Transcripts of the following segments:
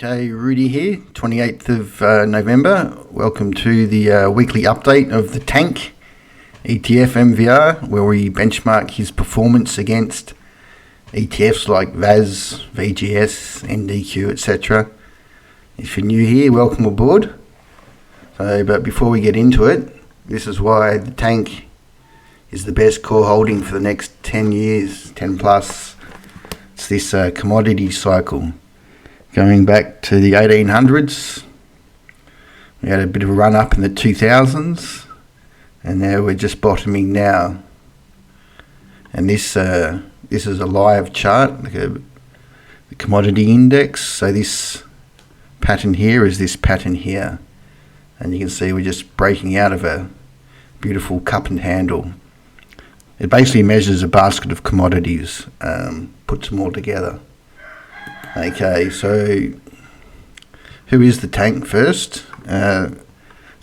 Okay, Rudy here, 28th of November. Welcome to the weekly update of the Tank ETF MVR, where we benchmark his performance against ETFs like VAS, VGS, NDQ, etc. If you're new here, welcome aboard. But before we get into it, this is why the Tank is the best core holding for the next 10 years, 10 plus. It's this commodity cycle. Going back to the 1800s, we had a bit of a run up in the 2000s, and now we're just bottoming now. And this is a live chart, the commodity index. So this pattern here is this pattern here, and you can see we're just breaking out of a beautiful cup and handle. It basically measures a basket of commodities, puts them all together. Okay, so who is the Tank first? So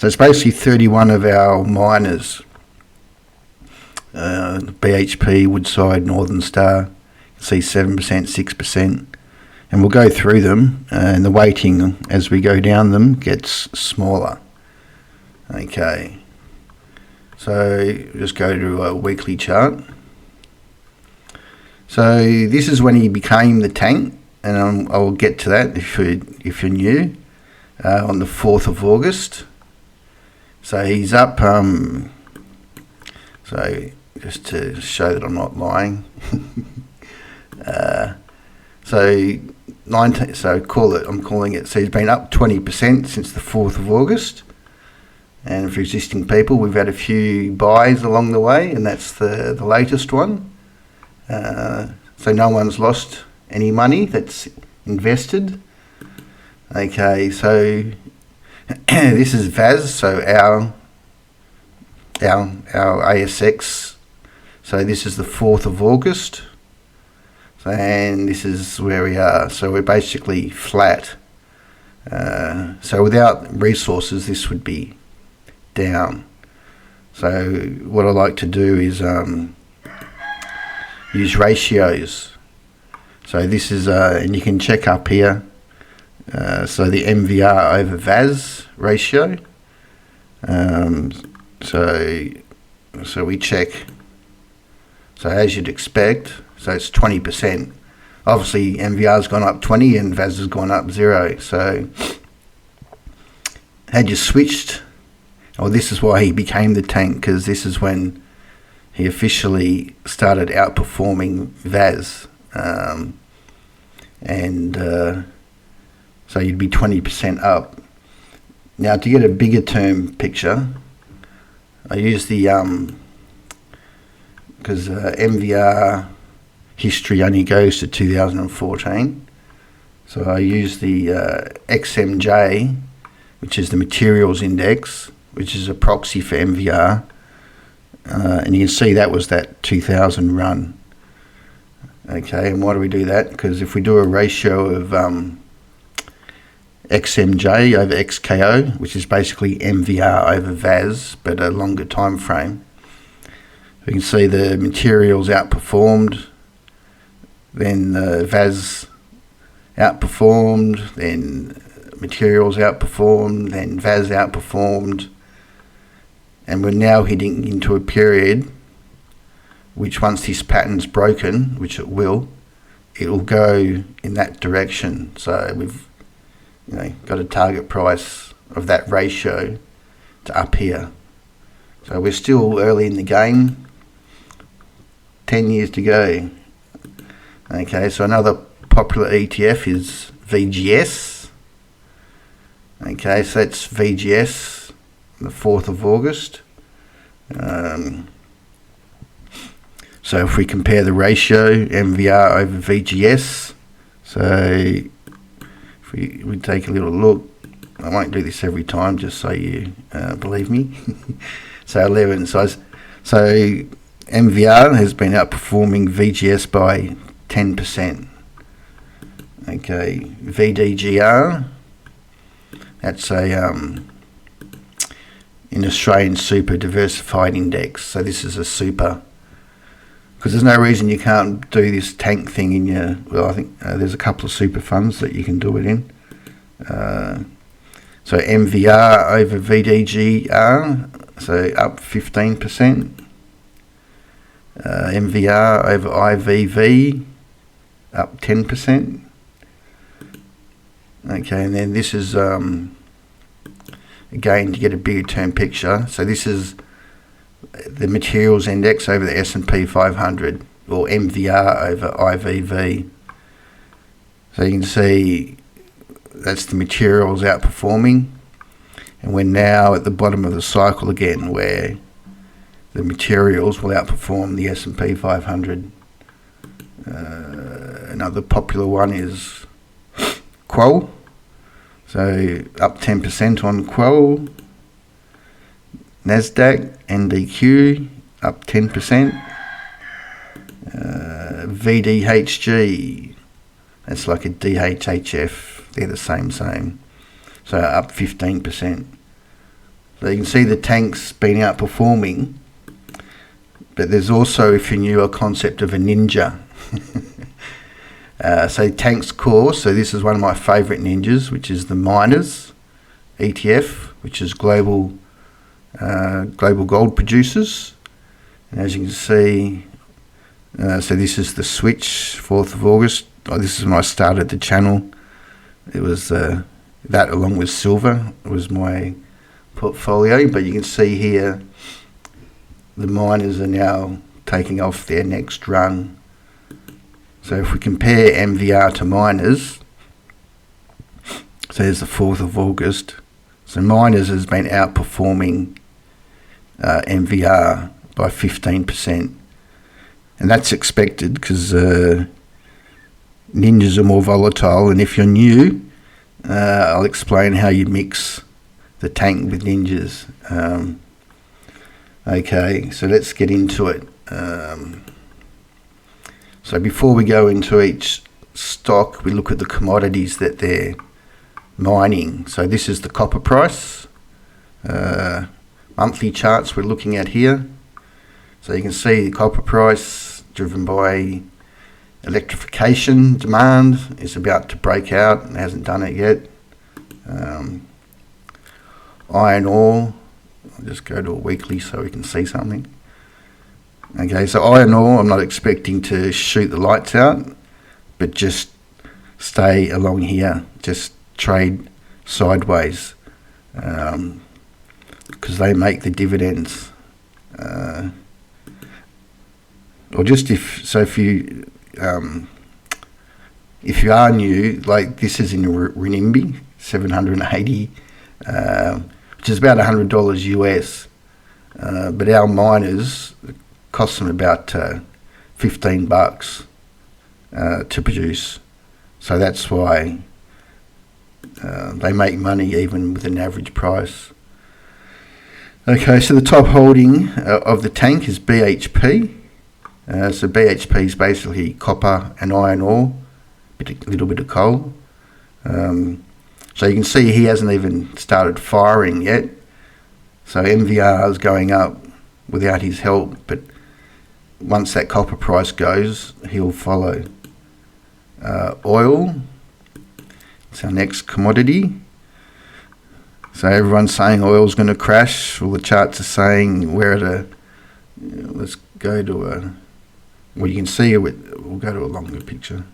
it's basically 31 of our miners. BHP, Woodside, Northern Star, you can see 7%, 6%. And we'll go through them, and the weighting as we go down them gets smaller. Okay, so just go to a weekly chart. So this is when he became the Tank. And I will get to that if you're new, on the 4th of August. So he's up, so just to show that I'm not lying. I'm calling it, so he's been up 20% since the 4th of August. And for existing people, we've had a few buys along the way, and that's the latest one. So no one's lost any money that's invested. Okay, so this is VAS, so our ASX. So this is the 4th of August. So, and this is where we are. So we're basically flat. So without resources, this would be down. So what I like to do is use ratios. So this is, and you can check up here, so the MVR over VAS ratio. So we check, so as you'd expect, so it's 20%. Obviously MVR's gone up 20 and VAS has gone up 0. So had you switched, this is why he became the Tank, because this is when he officially started outperforming VAS. So you'd be 20% up. Now to get a bigger term picture, I use the because MVR history only goes to 2014, so I use the XMJ, which is the materials index, which is a proxy for MVR, and you can see that was that 2000 run. Okay, and why do we do that? Because if we do a ratio of XMJ over XKO, which is basically MVR over VAS, but a longer time frame, we can see the materials outperformed, then the VAS outperformed, then materials outperformed, then VAS outperformed, and we're now heading into a period which, once this pattern's broken, which it will go in that direction. So we've got a target price of that ratio to up here. So we're still early in the game, 10 years to go. Okay, so another popular ETF is VGS. Okay, so that's VGS, the 4th of August. So if we compare the ratio, MVR over VGS, so if we take a little look, I won't do this every time just so you believe me. So 11, so MVR has been outperforming VGS by 10%. Okay, VDGR, that's a in Australian Super Diversified Index. So this is a super, because there's no reason you can't do this Tank thing in your, well, I think there's a couple of super funds that you can do it in. So MVR over VDGR, so up 15%. MVR over IVV, up 10%. Okay, and then this is, again, to get a bigger term picture. So this is the materials index over the S&P 500, or MVR over IVV. So you can see that's the materials outperforming, and we're now at the bottom of the cycle again, where the materials will outperform the S&P 500. Another popular one is Qual, so up 10% on Qual. Nasdaq, NDQ, up 10%. VDHG, that's like a DHHF, they're the same, so up 15%. So you can see the tank's been outperforming, but there's also, if you knew, a concept of a ninja. So tank's core, so this is one of my favourite ninjas, which is the miners ETF, which is global gold producers. And as you can see, so this is the switch, 4th of August. This is when I started the channel. It was that, along with silver, was my portfolio. But you can see here, the miners are now taking off their next run. So if we compare MVR to miners, so there's the 4th of August. So miners has been outperforming MVR by 15%. And that's expected because ninjas are more volatile. And if you're new, I'll explain how you mix the tank with ninjas. Okay, so let's get into it. So before we go into each stock, we look at the commodities that they're mining. So this is the copper price. Monthly charts we're looking at here. So you can see the copper price, driven by electrification demand, is about to break out and hasn't done it yet. Iron ore, I'll just go to a weekly so we can see something. Okay, so iron ore, I'm not expecting to shoot the lights out, but just stay along here, just trade sideways, because they make the dividends. Or just if you are new, like this is in renminbi, 780, which is about $100 US. But our miners, cost them about $15 to produce. So that's why they make money even with an average price. Okay, so the top holding of the tank is BHP. So BHP is basically copper and iron ore, a little bit of coal. So you can see he hasn't even started firing yet. So MVR is going up without his help, but once that copper price goes, he'll follow. Oil, it's our next commodity. So everyone's saying oil's going to crash. Well, the charts are saying we're at a, let's go to a, well, you can see we'll go to a longer picture.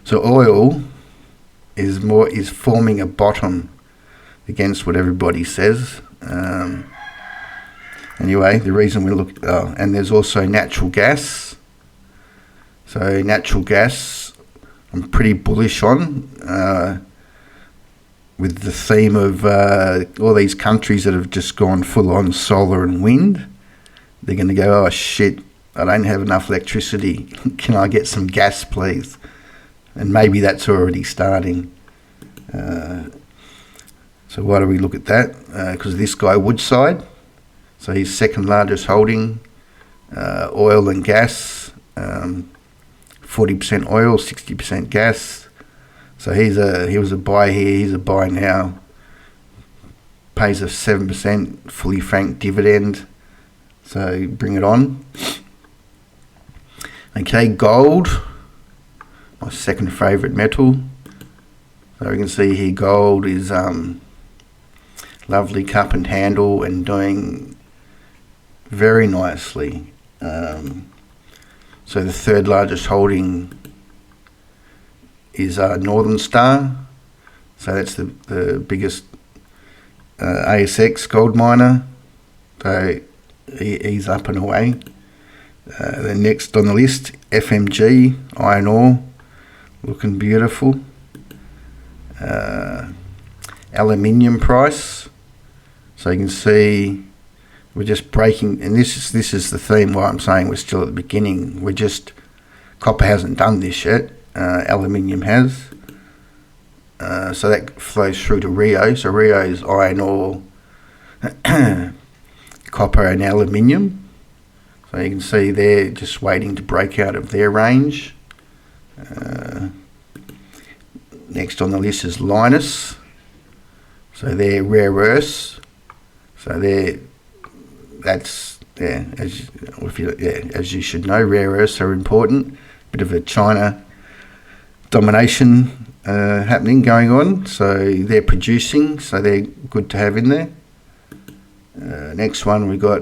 So oil is forming a bottom against what everybody says. Anyway, the reason we look, and there's also natural gas. So natural gas, I'm pretty bullish on, with the theme of all these countries that have just gone full on solar and wind. They're going to go, oh shit, I don't have enough electricity. Can I get some gas, please? And maybe that's already starting. So why do we look at that? Because this guy, Woodside, so he's second largest holding, oil and gas, 40% oil, 60% gas. So he was a buy here, he's a buy now. Pays a 7% fully franked dividend. So bring it on. Okay, gold, my second favourite metal. So we can see here gold is lovely cup and handle and doing very nicely. So the third largest holding is Northern Star. So that's the biggest ASX gold miner. So he's up and away. Then next on the list, FMG, iron ore, looking beautiful. Aluminium price. So you can see we're just breaking, and this is the theme why I'm saying we're still at the beginning. Copper hasn't done this yet. Aluminium has. So that flows through to Rio. So Rio's iron ore, copper and aluminium. So you can see they're just waiting to break out of their range. Next on the list is Linus. So they're rare earths. So as you should know, rare earths are important. Bit of a China domination going on. So they're producing. So they're good to have in there. Next one we got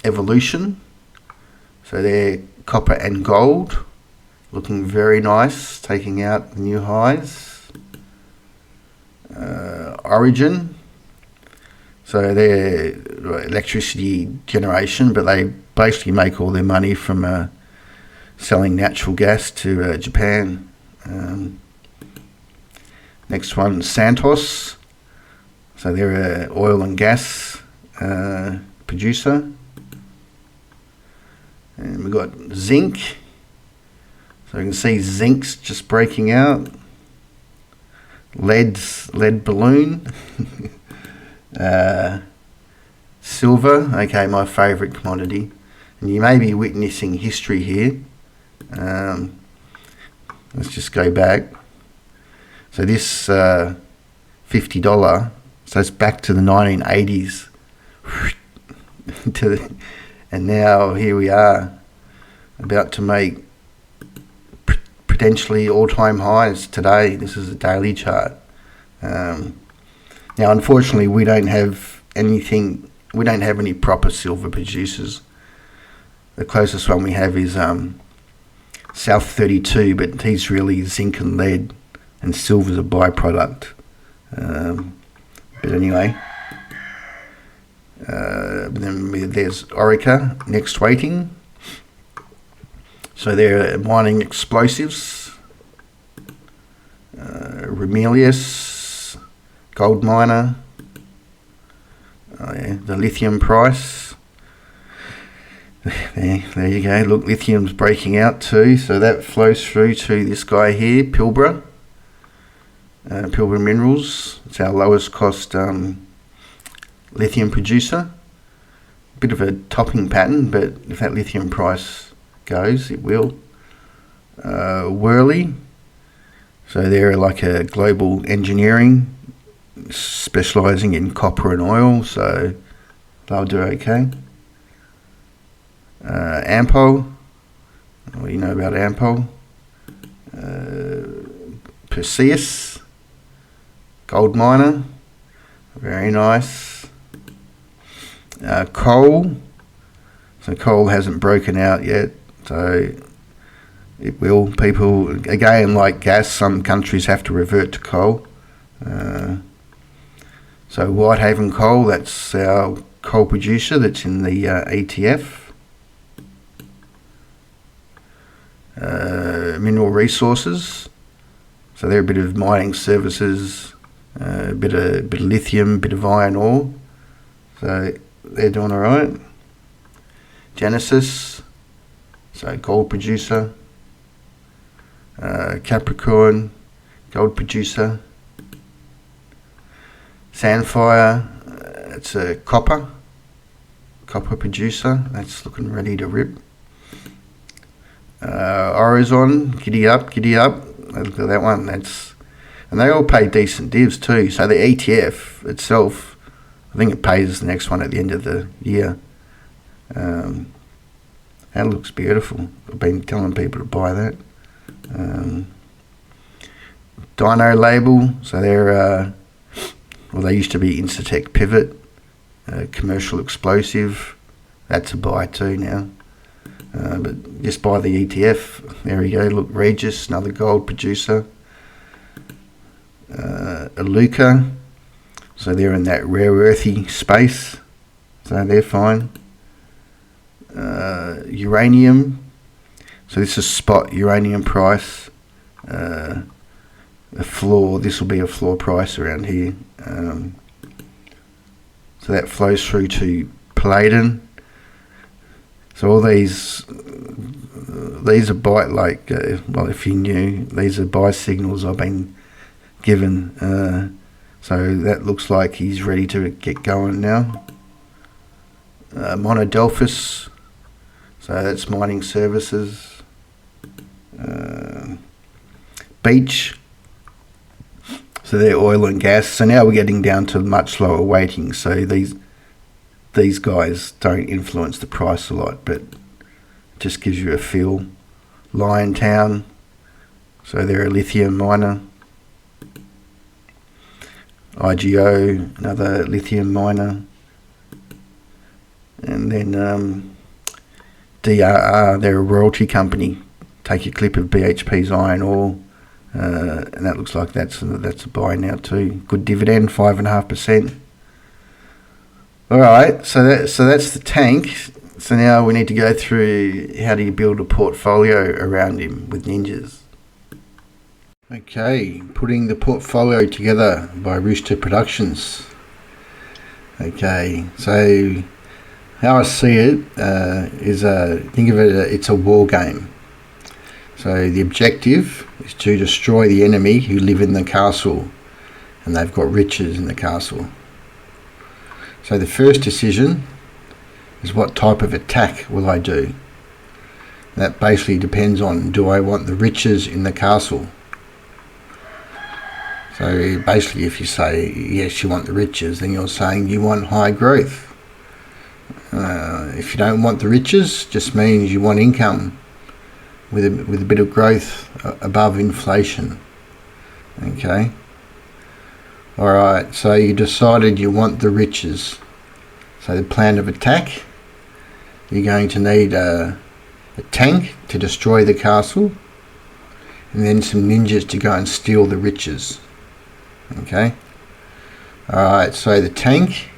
Evolution. So they're copper and gold, looking very nice, taking out the new highs. Origin. So they're electricity generation, but they basically make all their money from selling natural gas to Japan. Next one, Santos. So they're an oil and gas producer. And we've got zinc. So you can see zinc's just breaking out. Lead balloon. Silver, okay, my favourite commodity. And you may be witnessing history here. Let's just go back. So this $50, so it's back to the 1980s. And now here we are, about to make potentially all-time highs today. This is a daily chart. Now, unfortunately, we don't have any proper silver producers. The closest one we have is South 32, but he's really zinc and lead, and silver's a byproduct. But anyway, but then there's Orica, next waiting. So they're mining explosives. Ramelius, gold miner. The lithium price. There you go. Look, lithium's breaking out too. So that flows through to this guy here, Pilbara. Pilbara Minerals. It's our lowest cost lithium producer. Bit of a topping pattern, but if that lithium price goes, it will. Worley. So they're like a global engineering, specialising in copper and oil, so they'll do okay. Ampol, what do you know about Ampol? Perseus, gold miner, very nice. Coal, so coal hasn't broken out yet, so it will. People, again, like gas, some countries have to revert to coal. So Whitehaven Coal, that's our coal producer that's in the ETF. Mineral Resources, so they're a bit of mining services, a bit of lithium, bit of iron ore, so they're doing all right. Genesis, so gold producer. Capricorn, gold producer. Sandfire, it's a copper producer, that's looking ready to rip. Horizon, giddy up. Look at that one. And they all pay decent divs too. So the ETF itself, I think it pays the next one at the end of the year. That looks beautiful. I've been telling people to buy that. Dyno label, so they're they used to be Instatech Pivot, commercial explosive. That's a buy too now. But just buy the ETF. There we go. Look, Regis, another gold producer. Aluka, so they're in that rare earthy space, so they're fine. Uranium, so this is spot uranium price. A floor, this will be a floor price around here. So that flows through to palladium. So all these are buy, like, well, if you knew, these are buy signals I've been given. So that looks like he's ready to get going now. Monadelphous, so that's mining services. Beach, so they're oil and gas. So now we're getting down to much lower weighting. So these guys don't influence the price a lot, but just gives you a feel. Liontown, so they're a lithium miner. IGO, another lithium miner. And then DRR, they're a royalty company. Take a clip of BHP's iron ore, and that looks like that's a buy now too. Good dividend, 5.5%. All right, so that's the tank. So now we need to go through how do you build a portfolio around him with ninjas. Okay, putting the portfolio together by Rooster Productions. Okay, so how I see it is think of it, it's a war game. So the objective is to destroy the enemy who live in the castle, and they've got riches in the castle. So the first decision is what type of attack will I do. That basically depends on, do I want the riches in the castle? So basically if you say yes, you want the riches, then you're saying you want high growth. If you don't want the riches, just means you want income with a bit of growth above inflation. Okay. Alright, so you decided you want the riches. So the plan of attack, you're going to need a tank to destroy the castle, and then some ninjas to go and steal the riches. Okay. Alright, so the tank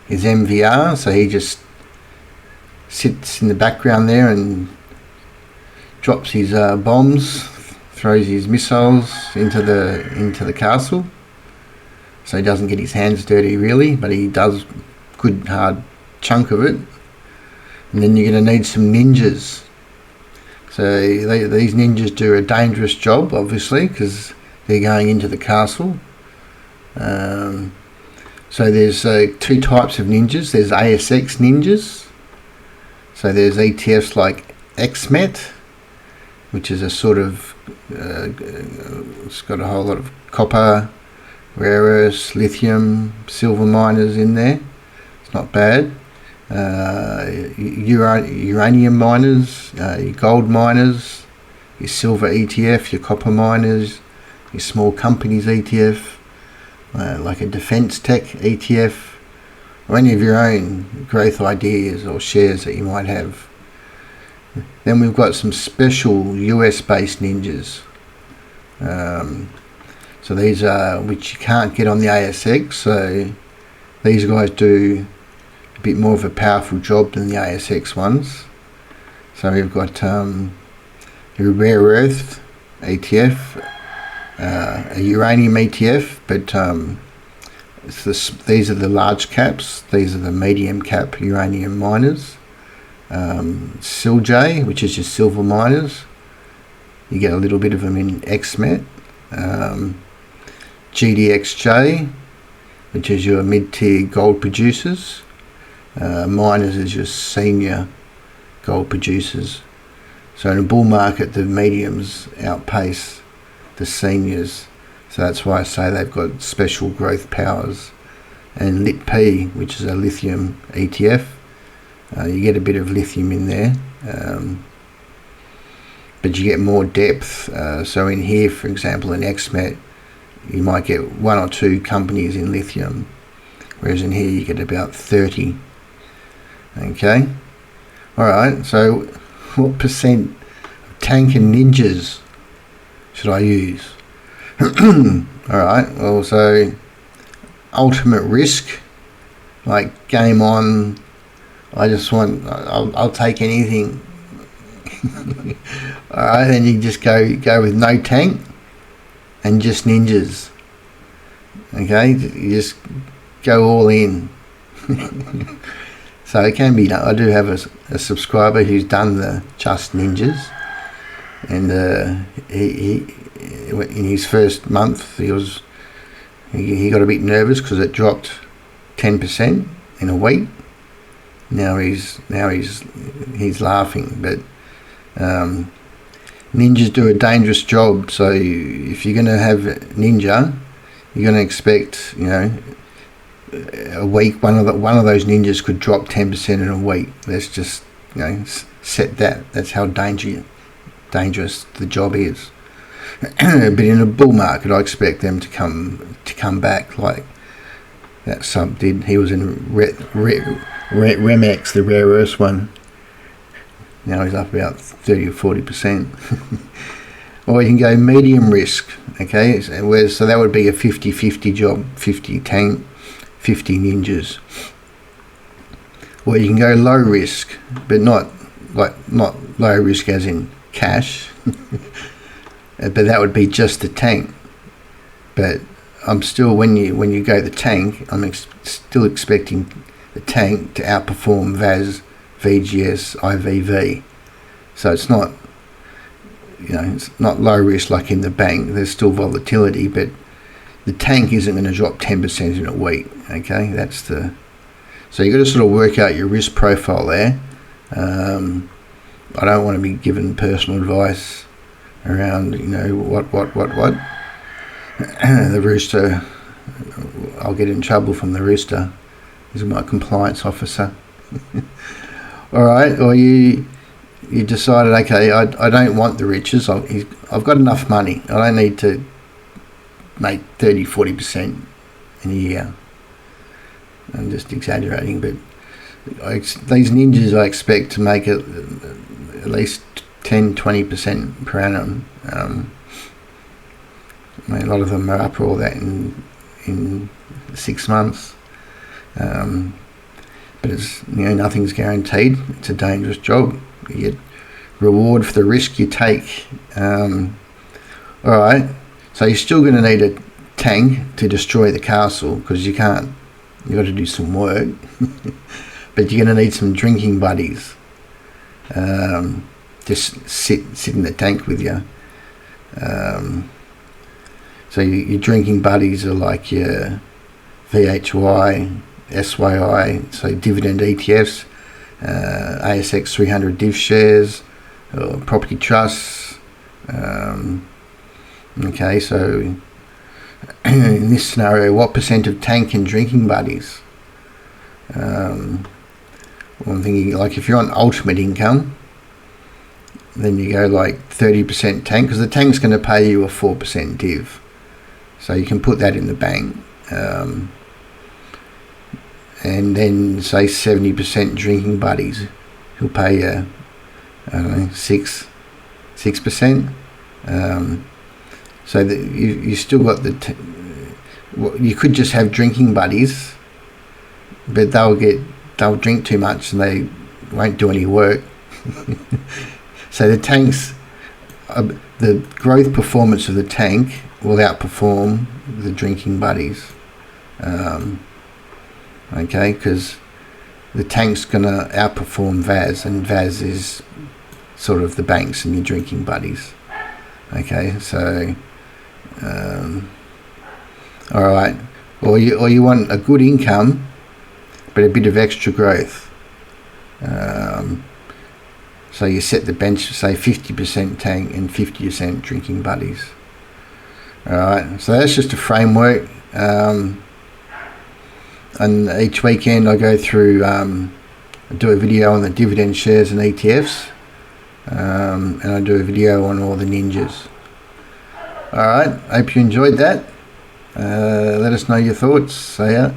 is MVR, so he just sits in the background there and drops his bombs, throws his missiles into the castle. So he doesn't get his hands dirty really, but he does good hard chunk of it. And then you're going to need some ninjas. So these ninjas do a dangerous job, obviously, because they're going into the castle. So there's two types of ninjas. There's ASX ninjas. So there's ETFs like XMET, which is a sort of, it's got a whole lot of copper, rare earths, lithium, silver miners in there. It's not bad. Uranium miners, your gold miners, your silver ETF, your copper miners, your small companies ETF, like a defense tech ETF, or any of your own growth ideas or shares that you might have. Then we've got some special US based ninjas. So these are which you can't get on the ASX. So these guys do a bit more of a powerful job than the ASX ones. So we've got a rare earth ETF, a uranium ETF, but these are the large caps. These are the medium cap uranium miners. SilJ, which is your silver miners. You get a little bit of them in XMET. GDXJ, which is your mid-tier gold producers. Miners is your senior gold producers. So in a bull market, the mediums outpace the seniors. So that's why I say they've got special growth powers. And LitP, which is a lithium ETF. You get a bit of lithium in there. but you get more depth. So in here, for example, in XMET, you might get 1 or 2 companies in lithium, whereas in here you get about 30. Okay, all right, so what percent of tank and ninjas should I use? All right, well, so ultimate risk, like game on, I'll take anything. All right, then you just go with no tank and just ninjas. Okay, you just go all in. So it can be done. I do have a subscriber who's done the just ninjas, and he in his first month he got a bit nervous because it dropped 10% in a week. Now he's laughing, but ninjas do a dangerous job. So if you're going to have ninja, you're going to expect, a week one of those ninjas could drop 10% in a week. Let's just set that. That's how dangerous the job is. But in a bull market, I expect them to come back like that sub did. He was in Remex, the rare earth one. Now he's up about 30 or 40%. Or you can go medium risk. Okay, so that would be a 50-50 job, 50 tank, 50 ninjas. Or you can go low risk, but not low risk as in cash. But that would be just the tank. But I'm still, when you go the tank, I'm still expecting the tank to outperform VAS, VGS, IVV. So it's not, it's not low risk like in the bank. There's still volatility, but the tank isn't going to drop 10% in a week. Okay, so you've got to sort of work out your risk profile there. I don't want to be given personal advice around, what. The rooster, I'll get in trouble from the rooster. He's my compliance officer. All right, or you decided, okay, I don't want the riches. I've got enough money. I don't need to make 30-40% in a year. I'm just exaggerating, but these ninjas I expect to make at least 10-20% per annum. A lot of them are up all that in 6 months. But it's nothing's guaranteed. It's a dangerous job. You get reward for the risk you take. All right, so you're still going to need a tank to destroy the castle, because you've got to do some work. But you're going to need some drinking buddies. Just sit in the tank with you. So your drinking buddies are like your VHY, SYI, so dividend ETFs, ASX 300 div shares, or property trusts. Okay, so in this scenario, what percent of tank and drinking buddies? Well, I'm thinking, like, if you're on ultimate income, then you go like 30% tank, because the tank's going to pay you a 4% div. So you can put that in the bank. And then say 70% drinking buddies, who'll pay you, I don't know, 6%. So that you still got you could just have drinking buddies, but they'll drink too much and they won't do any work. So the tanks, the growth performance of the tank will outperform the drinking buddies. Okay, because the tank's going to outperform VAS, and VAS is sort of the banks and your drinking buddies. Okay, so all right, or you want a good income but a bit of extra growth. So you set the bench, say 50% tank and 50% drinking buddies. All right, so that's just a framework. And each weekend I go through, do a video on the dividend shares and ETFs. and I do a video on all the ninjas. Alright, hope you enjoyed that. Let us know your thoughts. See ya.